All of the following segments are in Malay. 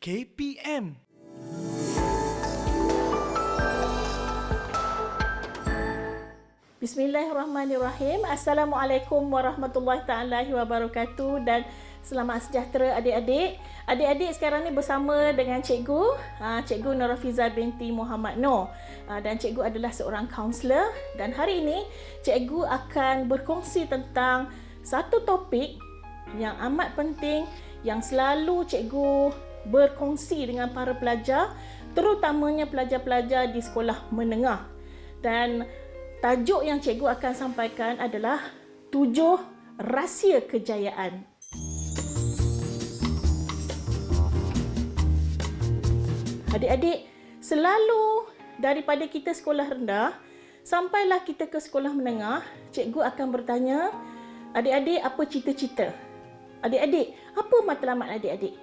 KPM. Bismillahirrahmanirrahim. Assalamualaikum warahmatullahi taala wabarakatuh dan selamat sejahtera adik-adik. Adik-adik sekarang ni bersama dengan cikgu, Cikgu Nurafiza binti Muhammad Noor. Dan cikgu adalah seorang kaunselor dan hari ini cikgu akan berkongsi tentang satu topik yang amat penting yang selalu cikgu berkongsi dengan para pelajar, terutamanya pelajar-pelajar di sekolah menengah. Dan tajuk yang cikgu akan sampaikan adalah 7 rahsia kejayaan. Adik-adik, selalu daripada kita sekolah rendah sampailah kita ke sekolah menengah, cikgu akan bertanya, adik-adik apa cita-cita? Adik-adik, apa matlamat adik-adik?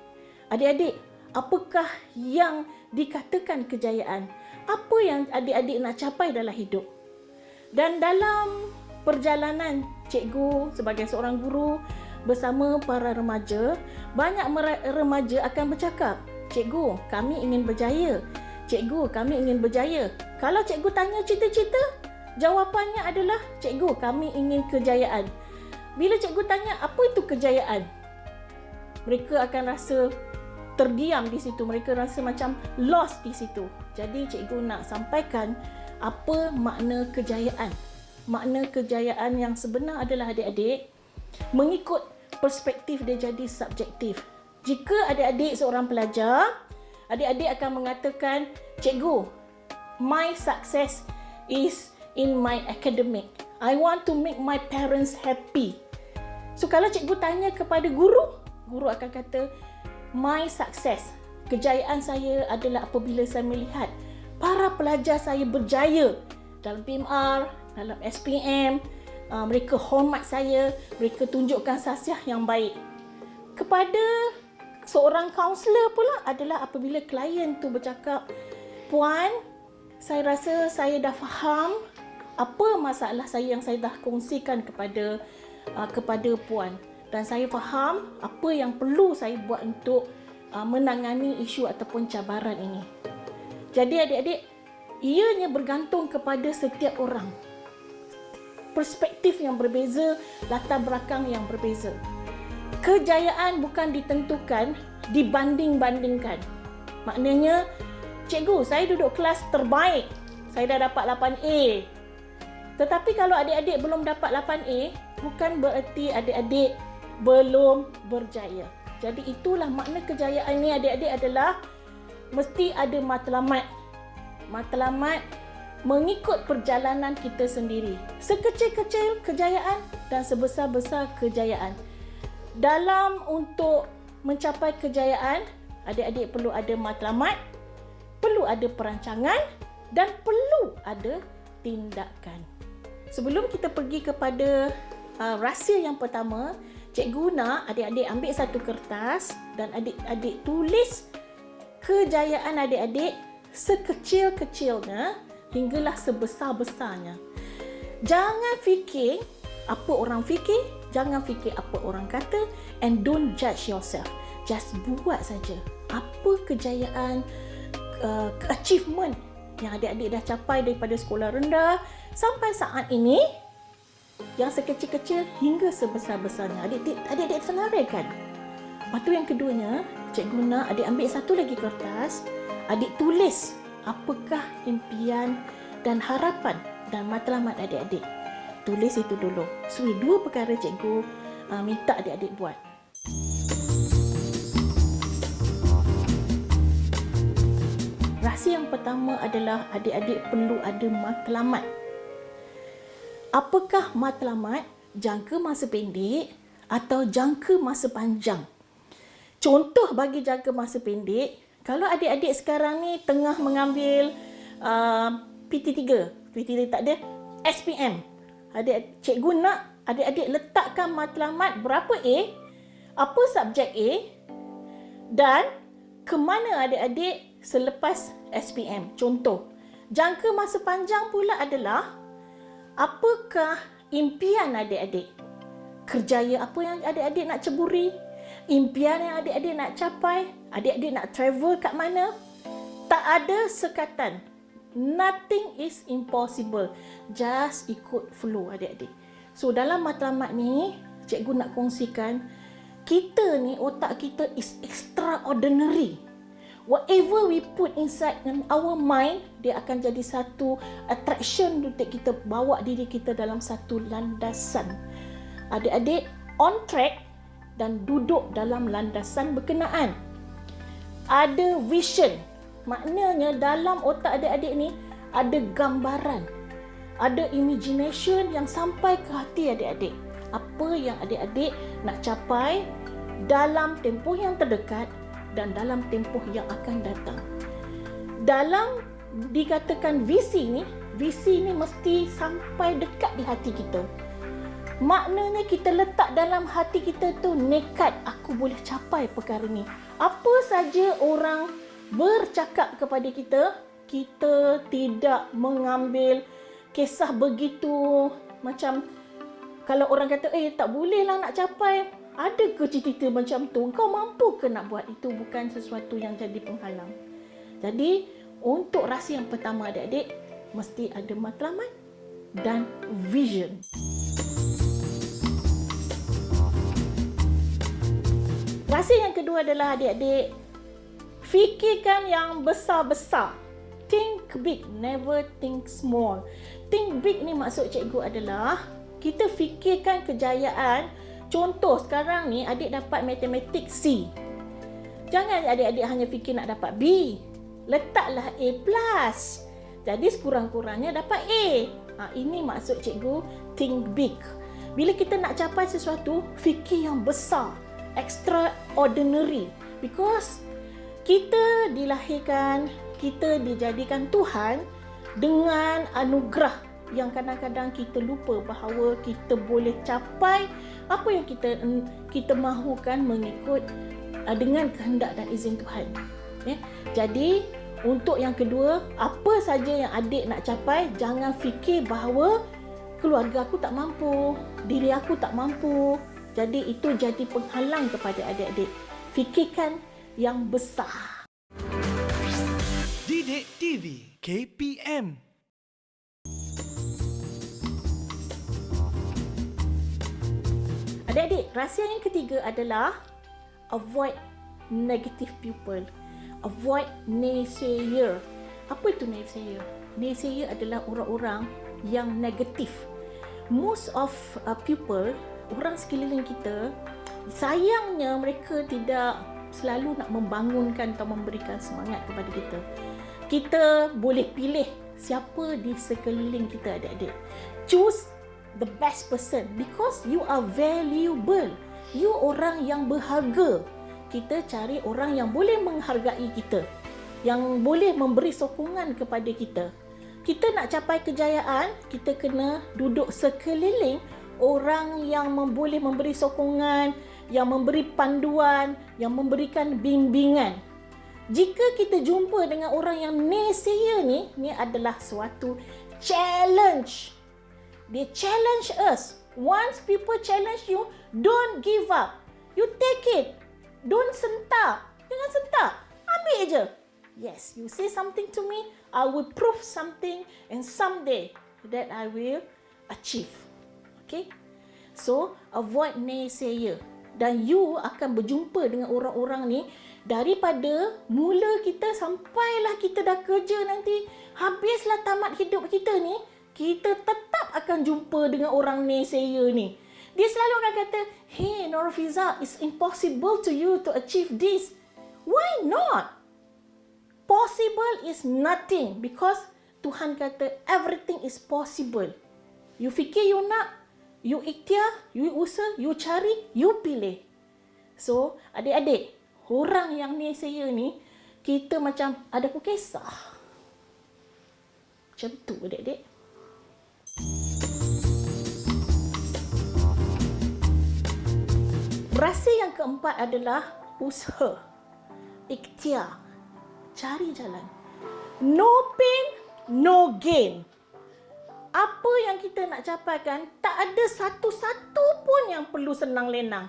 Adik-adik, apakah yang dikatakan kejayaan? Apa yang adik-adik nak capai dalam hidup? Dan dalam perjalanan cikgu sebagai seorang guru bersama para remaja, banyak remaja akan bercakap, cikgu, kami ingin berjaya. Cikgu, kami ingin berjaya. Kalau cikgu tanya cita-cita, jawapannya adalah, cikgu, kami ingin kejayaan. Bila cikgu tanya, apa itu kejayaan? Mereka akan rasa terdiam di situ. Mereka rasa macam lost di situ. Jadi cikgu nak sampaikan apa makna kejayaan. Makna kejayaan yang sebenar adalah adik-adik, mengikut perspektif dia jadi subjektif. Jika adik-adik seorang pelajar, adik-adik akan mengatakan, cikgu, my success is in my academic. I want to make my parents happy. So kalau cikgu tanya kepada guru, guru akan kata, my success, kejayaan saya adalah apabila saya melihat para pelajar saya berjaya dalam PMR, dalam SPM, mereka hormat saya, mereka tunjukkan khasiat yang baik. Kepada seorang kaunselor pula adalah apabila klien tu bercakap, puan, saya rasa saya dah faham apa masalah saya yang saya dah kongsikan kepada puan. Dan saya faham apa yang perlu saya buat untuk menangani isu ataupun cabaran ini. Jadi adik-adik, ianya bergantung kepada setiap orang. Perspektif yang berbeza, latar belakang yang berbeza. Kejayaan bukan ditentukan, dibanding-bandingkan. Maknanya, cikgu, saya duduk kelas terbaik. Saya dah dapat 8A. Tetapi kalau adik-adik belum dapat 8A, bukan bererti adik-adik belum berjaya. Jadi itulah makna kejayaan ni adik-adik adalah mesti ada matlamat. Matlamat mengikut perjalanan kita sendiri. Sekecil-kecil kejayaan dan sebesar-besar kejayaan. Dalam untuk mencapai kejayaan, adik-adik perlu ada matlamat, perlu ada perancangan dan perlu ada tindakan. Sebelum kita pergi kepada rahsia yang pertama, cikgu nak adik-adik ambil satu kertas dan adik-adik tulis kejayaan adik-adik sekecil-kecilnya hinggalah sebesar-besarnya. Jangan fikir apa orang fikir, jangan fikir apa orang kata, and don't judge yourself. Just buat saja. Apa kejayaan, achievement yang adik-adik dah capai daripada sekolah rendah sampai saat ini, yang sekecil-kecil hingga sebesar-besarnya. Adik-adik senaraikan. Lepas tu yang keduanya, cikgu nak adik ambil satu lagi kertas, adik tulis apakah impian dan harapan dan matlamat adik-adik. Tulis itu dulu. So, 2 perkara cikgu minta adik-adik buat. Rahsia yang pertama adalah adik-adik perlu ada matlamat. Apakah matlamat? Jangka masa pendek atau jangka masa panjang? Contoh bagi jangka masa pendek, kalau adik-adik sekarang ni tengah mengambil PT3 tak ada, SPM. Cikgu nak adik-adik letakkan matlamat berapa A, apa subjek A dan ke mana adik-adik selepas SPM. Contoh, jangka masa panjang pula adalah apakah impian adik-adik? Kerjaya apa yang adik-adik nak ceburi? impian yang adik-adik nak capai, adik-adik nak travel kat mana, tak ada sekatan. Nothing is impossible. Just ikut flow adik-adik. So dalam matlamat ni, cikgu nak kongsikan, kita ni, otak kita is extraordinary. Whatever we put inside in our mind, dia akan jadi satu attraction untuk kita bawa diri kita dalam satu landasan. Adik-adik on track dan duduk dalam landasan berkenaan. Ada vision. Maknanya dalam otak adik-adik ni ada gambaran. Ada imagination yang sampai ke hati adik-adik. Apa yang adik-adik nak capai dalam tempoh yang terdekat dan dalam tempoh yang akan datang. Dalam dikatakan visi ni mesti sampai dekat di hati kita. Maknanya kita letak dalam hati kita tu nekat, aku boleh capai perkara ni. Apa saja orang bercakap kepada kita, kita tidak mengambil kisah begitu macam kalau orang kata, tak boleh lah nak capai. Ada ke cerita macam tu? Kau mampu ke nak buat? Itu bukan sesuatu yang jadi penghalang. Jadi, untuk rahsia yang pertama adik-adik, mesti ada matlamat dan vision. Rahsia yang kedua adalah adik-adik, fikirkan yang besar-besar. Think big, never think small. Think big ni maksud cikgu adalah kita fikirkan kejayaan. Contoh sekarang ni adik dapat matematik C. Jangan adik-adik hanya fikir nak dapat B. Letaklah A+. Jadi sekurang-kurangnya dapat A. Ini maksud cikgu think big. Bila kita nak capai sesuatu, fikir yang besar. Extraordinary. Because kita dilahirkan, kita dijadikan Tuhan dengan anugerah yang kadang-kadang kita lupa bahawa kita boleh capai apa yang kita mahukan mengikut dengan kehendak dan izin Tuhan. Jadi untuk yang kedua, apa saja yang adik nak capai, jangan fikir bahawa keluarga aku tak mampu, diri aku tak mampu. Jadi itu jadi penghalang kepada adik-adik. Fikirkan yang besar. Didik TV KPM. Adik-adik, rahsia yang ketiga adalah avoid negative people. Avoid naysayer. Apa itu naysayer? Naysayer adalah orang-orang yang negatif. Most of people, orang sekeliling kita, sayangnya mereka tidak selalu nak membangunkan atau memberikan semangat kepada kita. Kita boleh pilih siapa di sekeliling kita adik-adik. Choose the best person because you are valuable. You orang yang berharga. Kita cari orang yang boleh menghargai kita, yang boleh memberi sokongan kepada kita. Kita nak capai kejayaan, kita kena duduk sekeliling orang yang boleh memberi sokongan, yang memberi panduan, yang memberikan bimbingan. Jika kita jumpa dengan orang yang naysayer ni adalah suatu challenge. Dia challenge us. Once people challenge you, don't give up. You take it. Don't sentak. Jangan sentak. Ambil je. Yes, you say something to me, I will prove something and someday that I will achieve. Okay? So, avoid naysayer. Dan you akan berjumpa dengan orang-orang ni daripada mula kita sampailah kita dah kerja nanti, habislah tamat hidup kita ni, kita tetap akan jumpa dengan orang naysayer ni. Dia selalu akan kata, hey Nurfiza, it's impossible to you to achieve this. Why not? Possible is nothing because Tuhan kata everything is possible. You fikir you nak, you ikhtiar, you usaha, you cari, you pilih. So, adik-adik, orang yang naysayer ni, kita macam ada kisah. Macam tu adik-adik. Rahsia yang keempat adalah usaha. Ikhtiar. Cari jalan. No pain, no gain. Apa yang kita nak capaikan, tak ada satu-satu pun yang perlu senang lenang.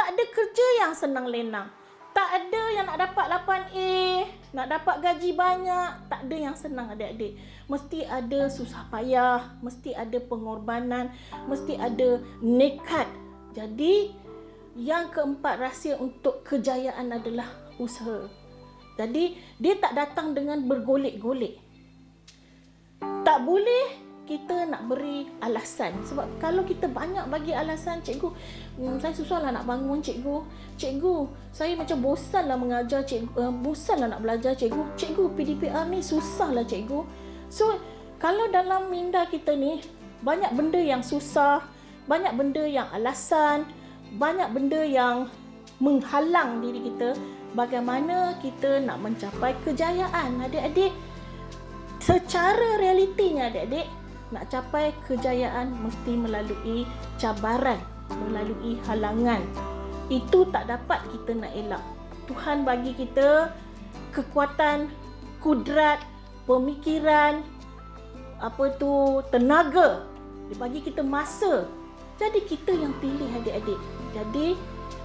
Tak ada kerja yang senang lenang. Tak ada yang nak dapat 8A, nak dapat gaji banyak. Tak ada yang senang adik-adik. Mesti ada susah payah, mesti ada pengorbanan, mesti ada nekat. Jadi, yang keempat rahsia untuk kejayaan adalah usaha. Jadi, dia tak datang dengan bergolek-golek. Tak boleh kita nak beri alasan. Sebab kalau kita banyak bagi alasan, cikgu, saya susahlah nak bangun cikgu. Cikgu, saya macam bosanlah mengajar cikgu, bosanlah nak belajar cikgu. Cikgu, PDPR ni susahlah cikgu. So, kalau dalam minda kita ni banyak benda yang susah, banyak benda yang alasan, banyak benda yang menghalang diri kita, bagaimana kita nak mencapai kejayaan adik-adik? Secara realitinya adik-adik, nak capai kejayaan mesti melalui cabaran, melalui halangan. Itu tak dapat kita nak elak. Tuhan bagi kita kekuatan, kudrat, pemikiran, tenaga. Dia bagi kita masa. Jadi kita yang pilih adik-adik. Jadi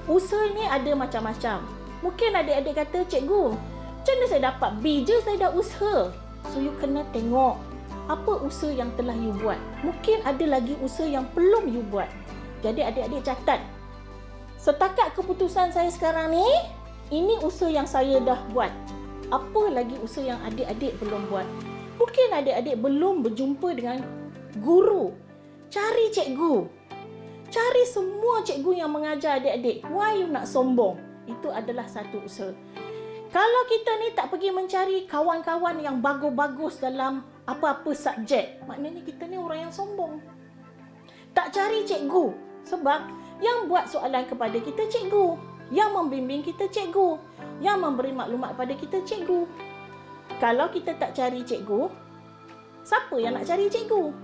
usaha ni ada macam-macam. Mungkin adik-adik kata, cikgu, macam mana saya dapat B je saya dah usaha? So you kena tengok apa usaha yang telah you buat. Mungkin ada lagi usaha yang belum you buat. Jadi adik-adik catat. Setakat keputusan saya sekarang ni, ini usaha yang saya dah buat. Apa lagi usaha yang adik-adik belum buat? Mungkin adik-adik belum berjumpa dengan guru. Cari cikgu. Cari semua cikgu yang mengajar adik-adik. Why you nak sombong? Itu adalah satu usaha. Kalau kita ni tak pergi mencari kawan-kawan yang bagus-bagus dalam apa-apa subjek, maknanya kita ni orang yang sombong. Tak cari cikgu. Sebab yang buat soalan kepada kita cikgu, yang membimbing kita cikgu, yang memberi maklumat kepada kita cikgu. Kalau kita tak cari cikgu, siapa yang nak cari cikgu?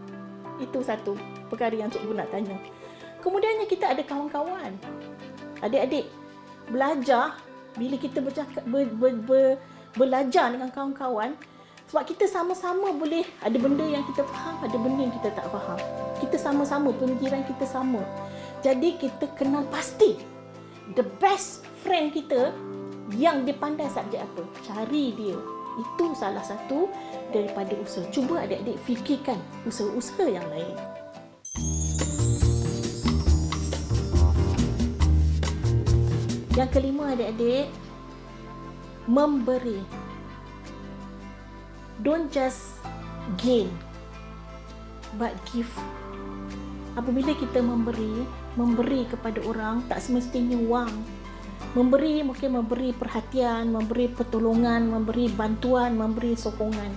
Itu satu perkara yang cikgu nak tanya. Kemudiannya kita ada kawan-kawan. Adik-adik, belajar, bila kita belajar dengan kawan-kawan, sebab kita sama-sama boleh, ada benda yang kita faham, ada benda yang kita tak faham. Kita sama-sama, pemikiran kita sama. Jadi kita kenal pasti the best friend kita yang dia pandai subjek apa. Cari dia. Itu salah satu daripada usaha. Cuba adik-adik fikirkan usaha-usaha yang lain. Yang kelima adik-adik, memberi. Don't just gain, but give. Apabila kita memberi kepada orang, tak semestinya wang. Memberi mungkin memberi perhatian, memberi pertolongan, memberi bantuan, memberi sokongan.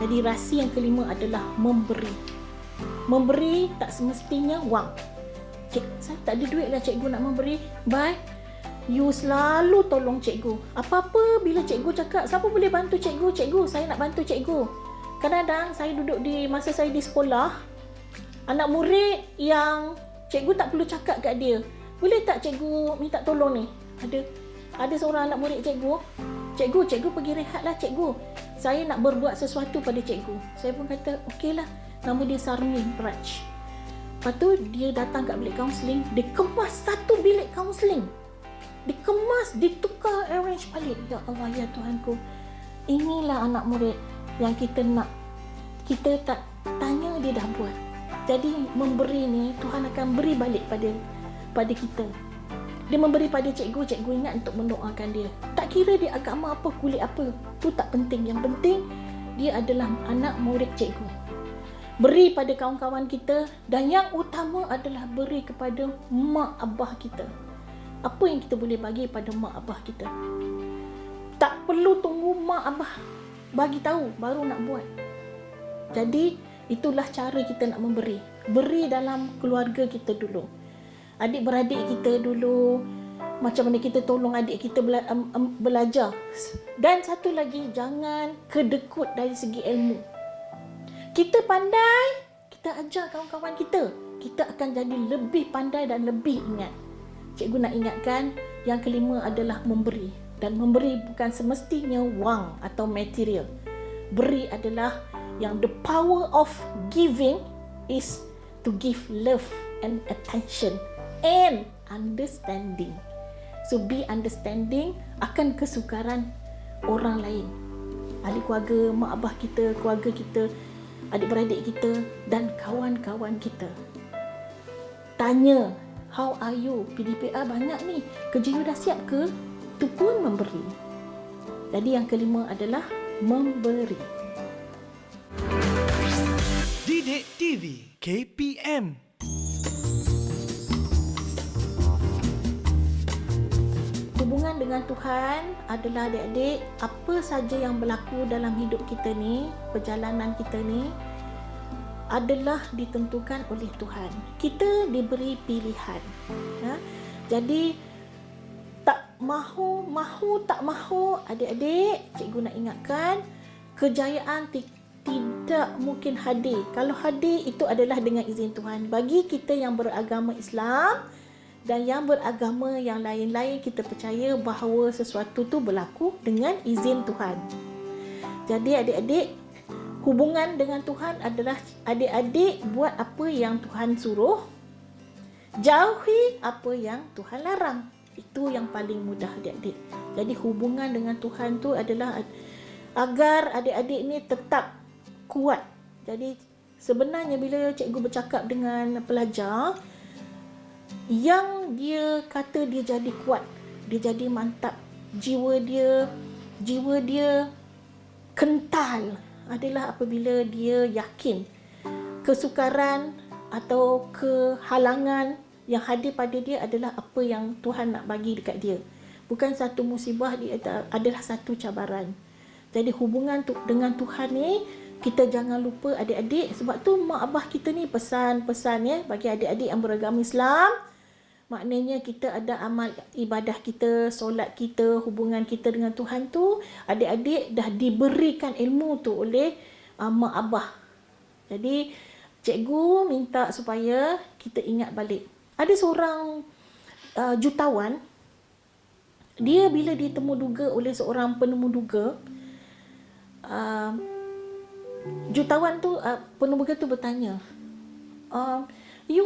Jadi rahsia yang kelima adalah memberi. Memberi tak semestinya wang. Cik, saya tak ada duit lah cikgu nak memberi. Bye. You selalu tolong cikgu. Apa-apa bila cikgu cakap, siapa boleh bantu cikgu? Cikgu, saya nak bantu cikgu. Kadang-kadang saya duduk di masa saya di sekolah, anak murid yang cikgu tak perlu cakap kat dia, boleh tak cikgu minta tolong ni? Ada seorang anak murid cikgu, cikgu pergi rehatlah cikgu. Saya nak berbuat sesuatu pada cikgu. Saya pun kata, okeylah. Nama dia Sarmin Raj. Lepas tu dia datang kat bilik kaunseling, dia kemas satu bilik kaunseling. Dikemas, ditukar, arrange balik. Ya Allah, ya Tuhanku. Inilah anak murid yang kita nak. Kita tak tanya, dia dah buat. Jadi memberi ni, Tuhan akan beri balik pada kita. Dia memberi pada cikgu, cikgu ingat untuk mendoakan dia. Tak kira dia agama apa, kulit apa, tu tak penting. Yang penting, dia adalah anak murid cikgu. Beri pada kawan-kawan kita, dan yang utama adalah beri kepada mak abah kita. Apa yang kita boleh bagi pada mak abah kita? Tak perlu tunggu mak abah bagi tahu baru nak buat. Jadi itulah cara kita nak memberi. Beri dalam keluarga kita dulu. Adik-beradik kita dulu, macam mana kita tolong adik kita belajar. Dan satu lagi, jangan kedekut dari segi ilmu. Kita pandai, kita ajar kawan-kawan kita. Kita akan jadi lebih pandai dan lebih ingat. Cikgu nak ingatkan, yang kelima adalah memberi. Dan memberi bukan semestinya wang atau material. Beri adalah yang the power of giving is to give love and attention and understanding. So be understanding akan kesukaran orang lain. Ahli keluarga, mak abah kita, keluarga kita, adik-beradik kita dan kawan-kawan kita. Tanya, how are you? PDPA banyak ni. Kerja you dah siap ke? Itu pun memberi. Jadi yang kelima adalah memberi. Didik TV KPM. Hubungan dengan Tuhan adalah adik-adik, apa saja yang berlaku dalam hidup kita ni, perjalanan kita ni adalah ditentukan oleh Tuhan. Kita diberi pilihan. Jadi tak mahu tak mahu, adik-adik, cikgu nak ingatkan, kejayaan tidak mungkin hadir. Kalau hadir itu adalah dengan izin Tuhan. Bagi kita yang beragama Islam dan yang beragama yang lain-lain, kita percaya bahawa sesuatu tu berlaku dengan izin Tuhan. Jadi adik-adik, hubungan dengan Tuhan adalah adik-adik buat apa yang Tuhan suruh, jauhi apa yang Tuhan larang. Itu yang paling mudah adik-adik. Jadi hubungan dengan Tuhan tu adalah agar adik-adik ni tetap kuat. Jadi sebenarnya bila cikgu bercakap dengan pelajar, yang dia kata dia jadi kuat, dia jadi mantap, jiwa dia kental adalah apabila dia yakin kesukaran atau kehalangan yang hadir pada dia adalah apa yang Tuhan nak bagi dekat dia. Bukan satu musibah, dia adalah satu cabaran. Jadi hubungan dengan Tuhan ni kita jangan lupa adik-adik. Sebab tu mak abah kita ni pesan-pesan ya bagi adik-adik yang beragama Islam. Maknanya kita ada amal ibadah kita, solat kita, hubungan kita dengan Tuhan tu, adik-adik dah diberikan ilmu tu oleh mak abah. Jadi cikgu minta supaya kita ingat balik. Ada seorang jutawan, dia bila ditemu duga oleh seorang penemu duga, jutawan tu, penemuga tu bertanya, you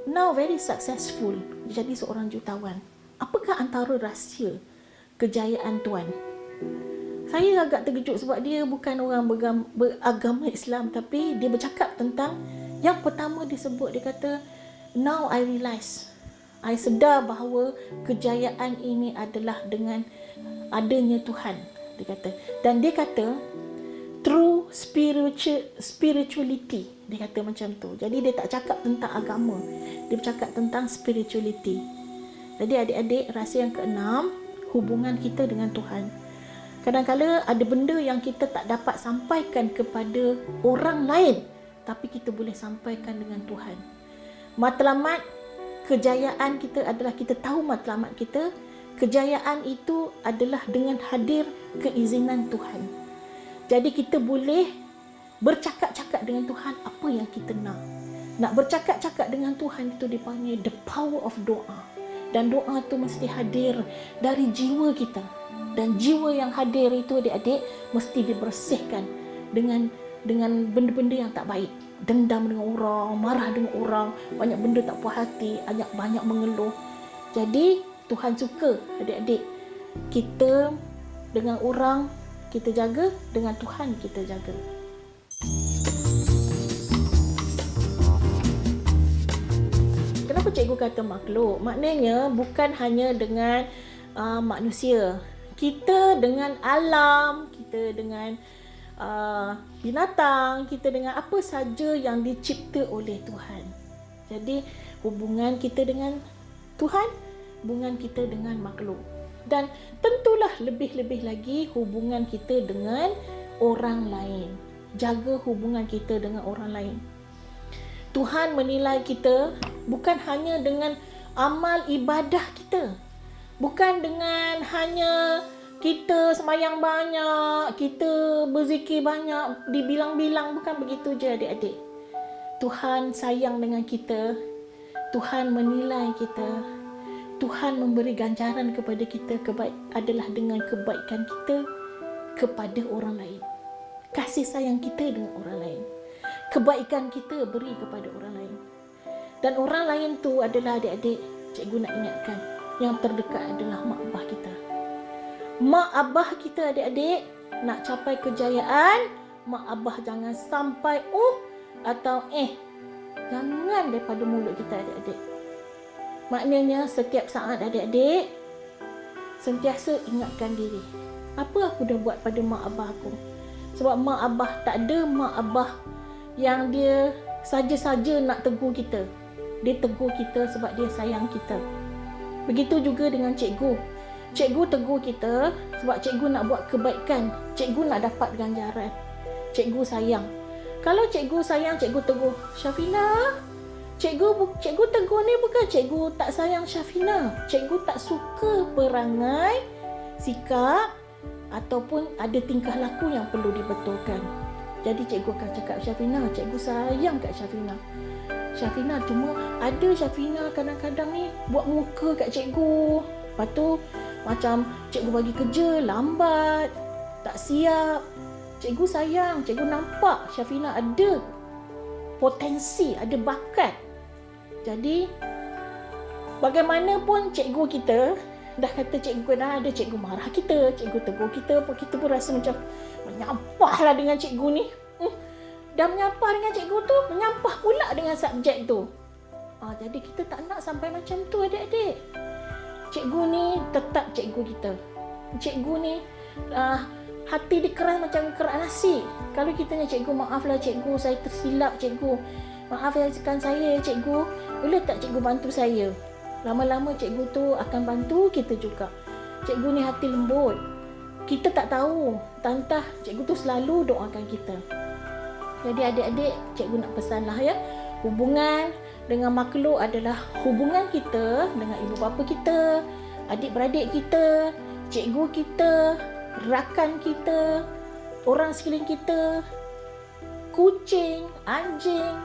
now very successful, jadi seorang jutawan. Apakah antara rahsia kejayaan tuan? Saya agak terkejut sebab dia bukan orang beragama Islam, tapi dia bercakap tentang yang pertama disebut, dia kata, now I realise, I sedar bahawa kejayaan ini adalah dengan adanya Tuhan, dia kata. Dan dia kata through spirituality, dia kata macam tu. Jadi dia tak cakap tentang agama, dia bercakap tentang spirituality. Jadi adik-adik, rahsia yang keenam, hubungan kita dengan Tuhan. Kadang-kadang ada benda yang kita tak dapat sampaikan kepada orang lain, tapi kita boleh sampaikan dengan Tuhan. Matlamat kejayaan kita adalah kita tahu matlamat kita. Kejayaan itu adalah dengan hadir keizinan Tuhan. Jadi kita boleh bercakap-cakap dengan Tuhan apa yang kita nak. Nak bercakap-cakap dengan Tuhan itu dipanggil the power of doa. Dan doa itu mesti hadir dari jiwa kita. Dan jiwa yang hadir itu adik-adik mesti dibersihkan dengan benda-benda yang tak baik. Dendam dengan orang, marah dengan orang, banyak benda tak puas hati, banyak mengeluh. Jadi Tuhan suka adik-adik kita dengan orang kita jaga, dengan Tuhan kita jaga. Kenapa cikgu kata makhluk? Maknanya bukan hanya dengan manusia. Kita dengan alam, kita dengan binatang, kita dengan apa saja yang dicipta oleh Tuhan. Jadi hubungan kita dengan Tuhan, hubungan kita dengan makhluk. Dan tentulah lebih-lebih lagi hubungan kita dengan orang lain. Jaga hubungan kita dengan orang lain. Tuhan menilai kita bukan hanya dengan amal ibadah kita. Bukan dengan hanya kita semayang banyak, kita berzikir banyak, dibilang-bilang, bukan begitu je adik-adik. Tuhan sayang dengan kita, Tuhan menilai kita, Tuhan memberi ganjaran kepada kita adalah dengan kebaikan kita kepada orang lain. Kasih sayang kita dengan orang lain. Kebaikan kita beri kepada orang lain. Dan orang lain tu adalah adik-adik cikgu nak ingatkan, yang terdekat adalah mak abah kita. Mak abah kita adik-adik nak capai kejayaan, mak abah jangan sampai atau jangan daripada mulut kita adik-adik. Maknanya setiap saat adik-adik sentiasa ingatkan diri, apa aku dah buat pada mak abah aku. Sebab mak abah, tak ada mak abah yang dia saja-saja nak tegur kita. Dia tegur kita sebab dia sayang kita. Begitu juga dengan cikgu. Cikgu tegur kita sebab cikgu nak buat kebaikan. Cikgu nak dapat ganjaran. Cikgu sayang. Kalau cikgu sayang, cikgu tegur, Syafina, cikgu tegur ni bukan cikgu tak sayang Syafina. Cikgu tak suka perangai, sikap ataupun ada tingkah laku yang perlu dibetulkan. Jadi cikgu akan cakap, Syafina, cikgu sayang kat Syafina. Syafina, cuma ada Syafina kadang-kadang ni buat muka kat cikgu. Lepas tu macam cikgu bagi kerja lambat, tak siap. Cikgu sayang, cikgu nampak Syafina ada potensi, ada bakat. Jadi bagaimanapun cikgu kita dah kata cikgu dah ada, cikgu marah kita, cikgu tegur kita pun rasa macam menyampahlah dengan cikgu ni. Dah menyampah dengan cikgu tu, menyampah pula dengan subjek tu. Jadi kita tak nak sampai macam tu adik-adik. Cikgu ni tetap cikgu kita. Cikgu ni hati dia keras macam kerak nasi. Kalau kita ni cikgu, maaflah cikgu, saya tersilap cikgu. Maafkan saya cikgu, boleh tak cikgu bantu saya? Lama-lama cikgu tu akan bantu kita juga. Cikgu ni hati lembut. Kita tak tahu, tantah cikgu tu selalu doakan kita. Jadi adik-adik, cikgu nak pesanlah ya, hubungan dengan makhluk adalah hubungan kita dengan ibu bapa kita, adik-beradik kita, cikgu kita, rakan kita, orang sekeliling kita, kucing, anjing,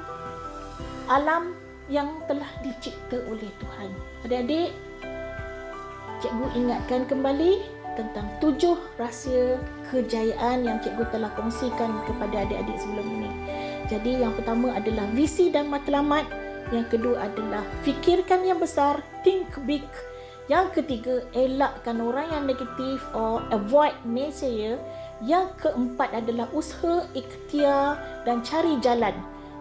alam yang telah dicipta oleh Tuhan. Adik-adik, cikgu ingatkan kembali tentang 7 rahsia kejayaan yang cikgu telah kongsikan kepada adik-adik sebelum ini. Jadi yang pertama adalah visi dan matlamat. Yang kedua adalah fikirkan yang besar, think big. Yang ketiga, elakkan orang yang negatif or avoid naysayer. Yang keempat adalah usaha, ikhtiar dan cari jalan.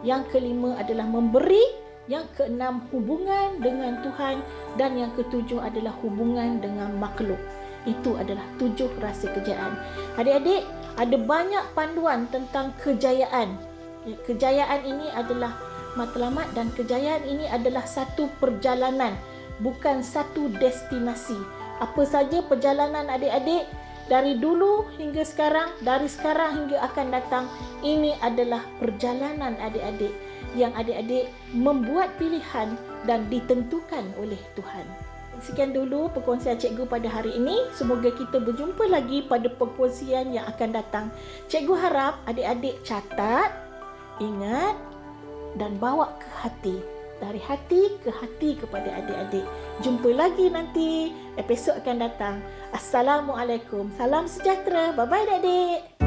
Yang kelima adalah memberi. Yang keenam, hubungan dengan Tuhan. Dan yang ketujuh adalah hubungan dengan makhluk. Itu adalah 7 rahsia kejayaan. Adik-adik, ada banyak panduan tentang kejayaan. Kejayaan ini adalah matlamat dan kejayaan ini adalah satu perjalanan, bukan satu destinasi. Apa saja perjalanan adik-adik dari dulu hingga sekarang, dari sekarang hingga akan datang, ini adalah perjalanan adik-adik yang adik-adik membuat pilihan dan ditentukan oleh Tuhan. Sekian dulu perkongsian cikgu pada hari ini. Semoga kita berjumpa lagi pada perkongsian yang akan datang. Cikgu harap adik-adik catat, ingat dan bawa ke hati. Dari hati ke hati kepada adik-adik. Jumpa lagi nanti, episod akan datang. Assalamualaikum. Salam sejahtera. Bye-bye adik-adik.